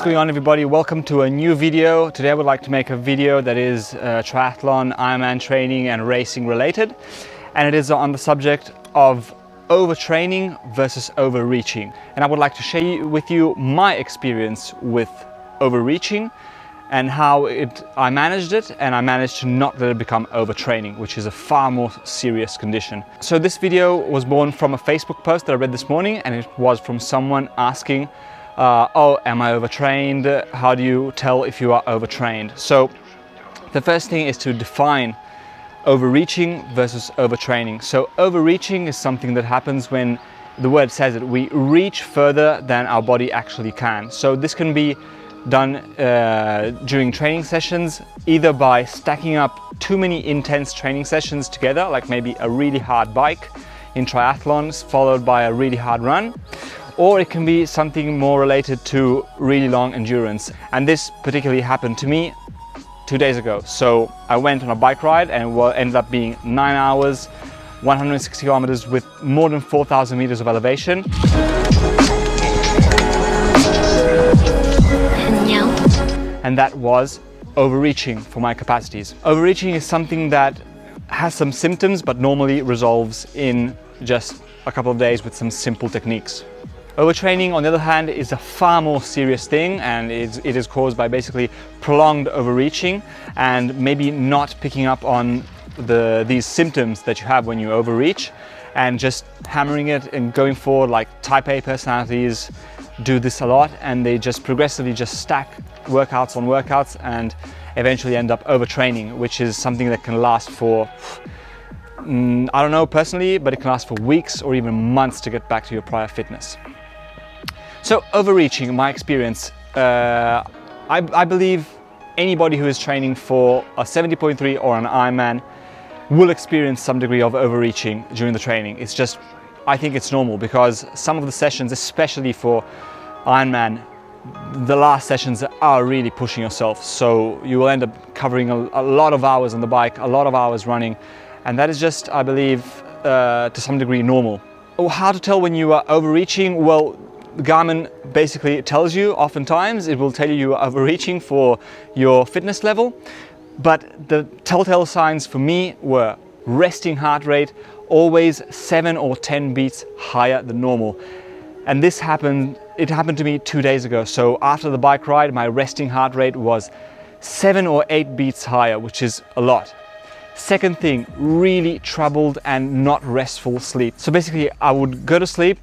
going on, everybody? Welcome to a new video. Today I would like to make a video that is triathlon, Ironman training and racing related, and it is on the subject of overtraining versus overreaching. And I would like to share with you my experience with overreaching and how I managed it, and I managed to not let it become overtraining, which is a far more serious condition. So this video was born from a Facebook post that I read this morning, and it was from someone asking, oh, am I overtrained? How do you tell if you are overtrained? So the first thing is to define overreaching versus overtraining. So overreaching is something that happens when the word says it, we reach further than our body actually can. So this can be done during training sessions, either by stacking up too many intense training sessions together, like maybe a really hard bike in triathlons followed by a really hard run, or it can be something more related to really long endurance. And this particularly happened to me 2 days ago. So I went on a bike ride and it ended up being 9 hours, 160 kilometers with more than 4,000 meters of elevation. And that was overreaching for my capacities. Overreaching is something that has some symptoms but normally resolves in just a couple of days with some simple techniques. Overtraining, on the other hand, is a far more serious thing, and it is caused by basically prolonged overreaching and maybe not picking up on these symptoms that you have when you overreach, and just hammering it and going forward. Like type A personalities do this a lot, and they just progressively just stack workouts on workouts and eventually end up overtraining, which is something that can last for I don't know personally, but it can last for weeks or even months to get back to your prior fitness. So overreaching, in my experience, I believe anybody who is training for a 70.3 or an Ironman will experience some degree of overreaching during the training. It's just, I think it's normal, because some of the sessions, especially for Ironman, the last sessions are really pushing yourself. So you will end up covering a lot of hours on the bike, a lot of hours running, and that is just, I believe, to some degree normal. How to tell when you are overreaching? Well, Garmin basically tells you. Oftentimes it will tell you are overreaching for your fitness level, but the telltale signs for me were resting heart rate always 7 or 10 beats higher than normal. And it happened to me 2 days ago. So after the bike ride, my resting heart rate was 7 or 8 beats higher, which is a lot. Second thing, really troubled and not restful sleep. So basically I would go to sleep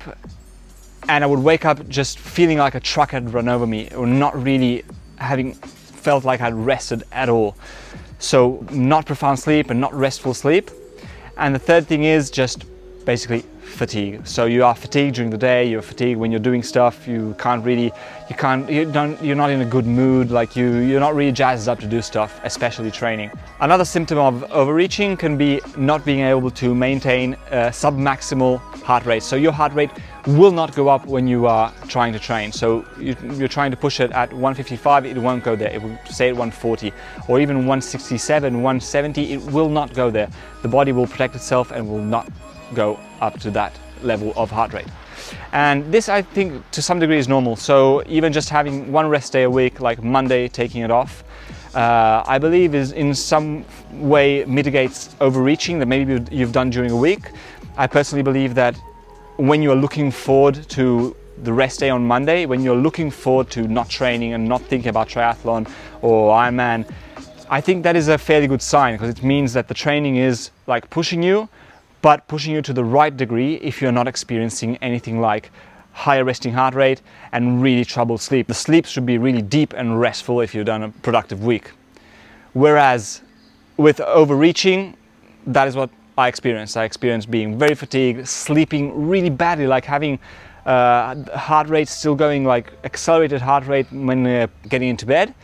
and I would wake up just feeling like a truck had run over me, or not really having felt like I'd rested at all. So not profound sleep and not restful sleep. And the third thing is just basically fatigue. So you are fatigued during the day, you're fatigued when you're doing stuff, you're not in a good mood, like you're not really jazzed up to do stuff, especially training. Another symptom of overreaching can be not being able to maintain submaximal heart rate. So your heart rate will not go up when you are trying to train. So you're trying to push it at 155, it won't go there. It will stay at 140 or even 167, 170, it will not go there. The body will protect itself and will not go up to that level of heart rate. And this, I think, to some degree is normal. So even just having one rest day a week, like Monday taking it off, I believe is in some way mitigates overreaching that maybe you've done during a week. I personally believe that when you're looking forward to the rest day on Monday, when you're looking forward to not training and not thinking about triathlon or Ironman, I think that is a fairly good sign, because it means that the training is like pushing you, but pushing you to the right degree if you're not experiencing anything like higher resting heart rate and really troubled sleep. The sleep should be really deep and restful if you've done a productive week. Whereas with overreaching, that is what I experienced. I experienced being very fatigued, sleeping really badly, like having heart rate still going, like accelerated heart rate when getting into bed,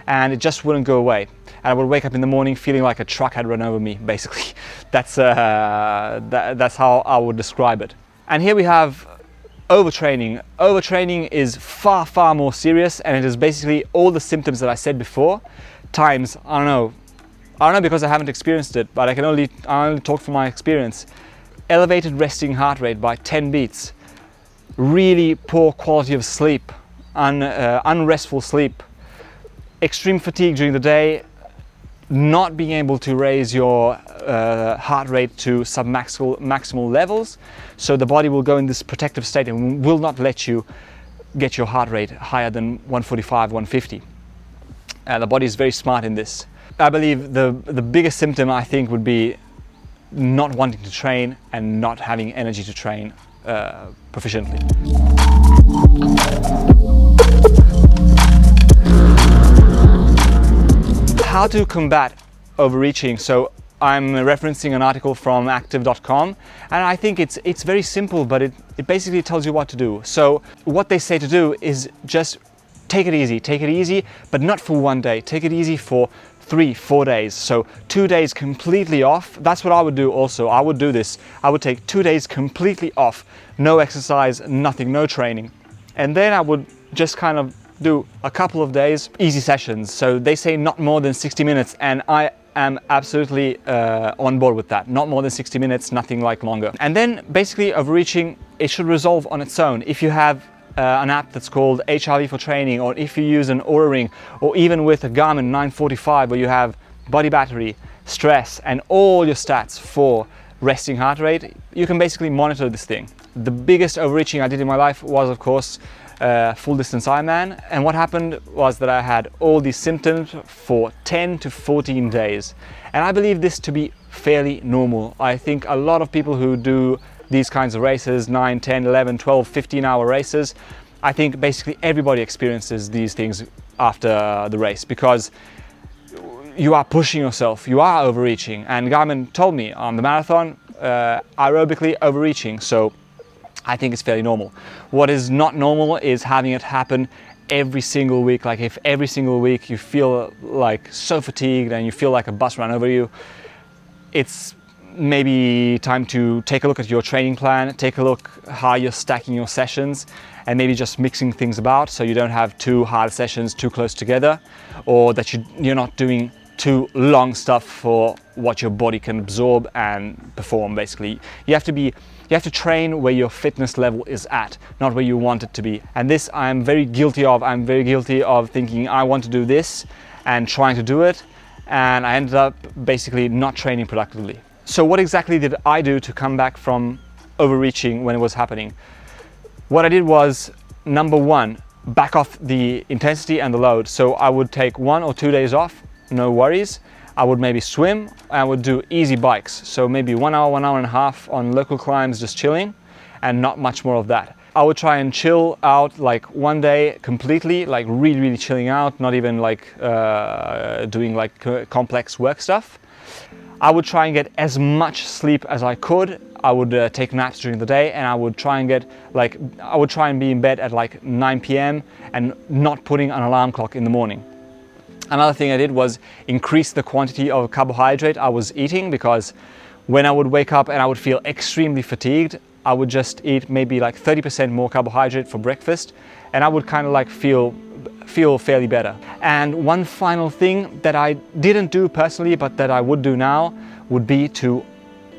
and it just wouldn't go away. And I would wake up in the morning feeling like a truck had run over me, basically. That's how I would describe it. And here we have overtraining. Overtraining is far, far more serious, and it is basically all the symptoms that I said before, times, I don't know because I haven't experienced it, but I only talk from my experience. Elevated resting heart rate by 10 beats, really poor quality of sleep, unrestful sleep, extreme fatigue during the day, not being able to raise your heart rate to maximal levels, so the body will go in this protective state and will not let you get your heart rate higher than 145, 150. The body is very smart in this. I believe the biggest symptom, I think, would be not wanting to train and not having energy to train proficiently. How to combat overreaching? So I'm referencing an article from active.com, and I think it's very simple, but it basically tells you what to do. So what they say to do is just take it easy, but not for one day. Take it easy for 3-4 days. So 2 days completely off. That's what I would do also. I would do this. I would take 2 days completely off, no exercise, nothing, no training. And then I would just kind of do a couple of days, easy sessions. So they say not more than 60 minutes, and I am absolutely on board with that. Not more than 60 minutes, nothing like longer. And then basically overreaching, it should resolve on its own. If you have an app that's called HRV for training, or if you use an Oura Ring, or even with a Garmin 945 where you have body battery, stress, and all your stats for resting heart rate, you can basically monitor this thing. The biggest overreaching I did in my life was, of course, full distance Ironman, and what happened was that I had all these symptoms for 10 to 14 days, and I believe this to be fairly normal. I think a lot of people who do these kinds of races, 9, 10, 11, 12, 15-hour races, I think basically everybody experiences these things after the race, because you are pushing yourself, you are overreaching. And Garmin told me on the marathon, aerobically overreaching, so I think it's fairly normal. What is not normal is having it happen every single week. Like if every single week you feel like so fatigued and you feel like a bus ran over you, it's maybe time to take a look at your training plan, take a look how you're stacking your sessions, and maybe just mixing things about so you don't have too hard sessions too close together, or that you're not doing too long stuff for what your body can absorb and perform. Basically, you have to train where your fitness level is at, not where you want it to be. And this I'm very guilty of. I'm very guilty of thinking I want to do this and trying to do it, and I ended up basically not training productively. So what exactly did I do to come back from overreaching when it was happening? What I did was, number one, back off the intensity and the load. So I would take 1 or 2 days off, no worries. I would maybe swim, I would do easy bikes. So maybe 1 hour, 1 hour and a half on local climbs, just chilling, and not much more of that. I would try and chill out like one day completely, like really chilling out, not even like doing like complex work stuff. I would try and get as much sleep as I could. I would take naps during the day, and I would try and be in bed at like 9 p.m. and not putting an alarm clock in the morning. Another thing I did was increase the quantity of carbohydrate I was eating, because when I would wake up and I would feel extremely fatigued, I would just eat maybe like 30% more carbohydrate for breakfast, and I would kind of like feel fairly better. And one final thing that I didn't do personally, but that I would do now, would be to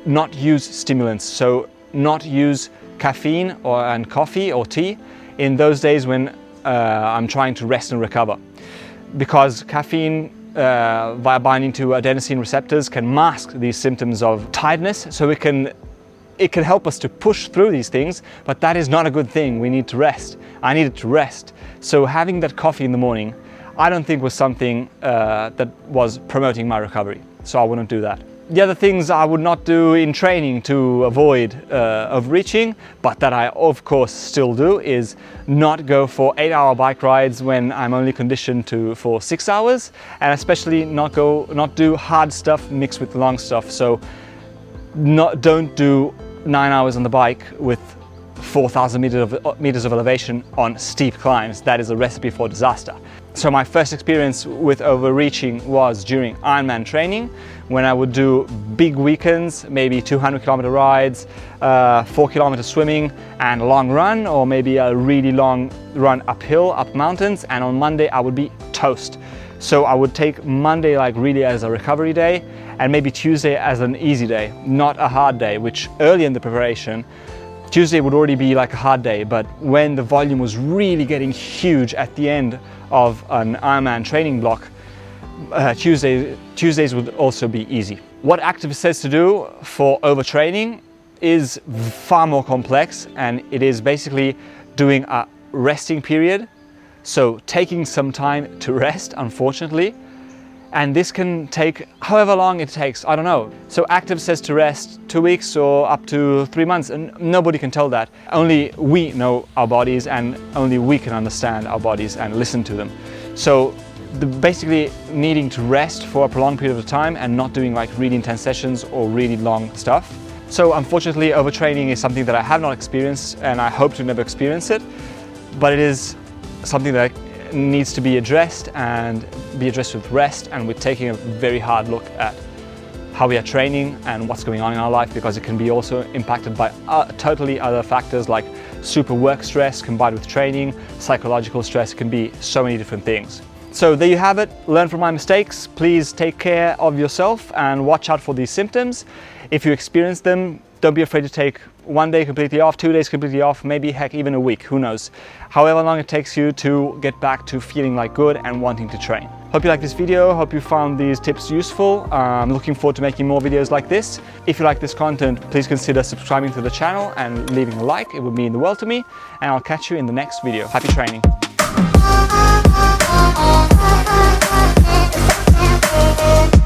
not use stimulants. So not use caffeine and coffee or tea in those days when I'm trying to rest and recover. Because caffeine via binding to adenosine receptors can mask these symptoms of tiredness, so it can help us to push through these things, but that is not a good thing. We need to rest. I needed to rest. So having that coffee in the morning, I don't think was something that was promoting my recovery. So I wouldn't do that. The other things I would not do in training to avoid overreaching, but that I of course still do, is not go for 8-hour bike rides when I'm only conditioned for 6 hours, and especially not do hard stuff mixed with long stuff. So don't do 9 hours on the bike with 4,000 meters of elevation on steep climbs. That is a recipe for disaster. So my first experience with overreaching was during Ironman training, when I would do big weekends, maybe 200-kilometer rides, 4-kilometer swimming, and a long run, or maybe a really long run uphill, up mountains, and on Monday I would be toast. So I would take Monday like really as a recovery day, and maybe Tuesday as an easy day, not a hard day, which early in the preparation Tuesday would already be like a hard day, but when the volume was really getting huge at the end of an Ironman training block, Tuesdays would also be easy. What active says to do for overtraining is far more complex, and it is basically doing a resting period. So taking some time to rest, unfortunately, and this can take however long it takes, I don't know. So active says to rest 2 weeks or up to 3 months, and nobody can tell that. Only we know our bodies, and only we can understand our bodies and listen to them. So basically needing to rest for a prolonged period of time and not doing like really intense sessions or really long stuff. So unfortunately, overtraining is something that I have not experienced, and I hope to never experience it, but it is something that needs to be addressed, and be addressed with rest and with taking a very hard look at how we are training and what's going on in our life, because it can be also impacted by totally other factors like super work stress combined with training, psychological stress. It can be so many different things. So there you have it. Learn from my mistakes. Please take care of yourself and watch out for these symptoms. If you experience them, don't be afraid to take 1 day completely off, 2 days completely off, maybe heck even a week, who knows. However long it takes you to get back to feeling like good and wanting to train. Hope you liked this video, hope you found these tips useful. I'm looking forward to making more videos like this. If you like this content, please consider subscribing to the channel and leaving a like. It would mean the world to me, and I'll catch you in the next video. Happy training. Oh,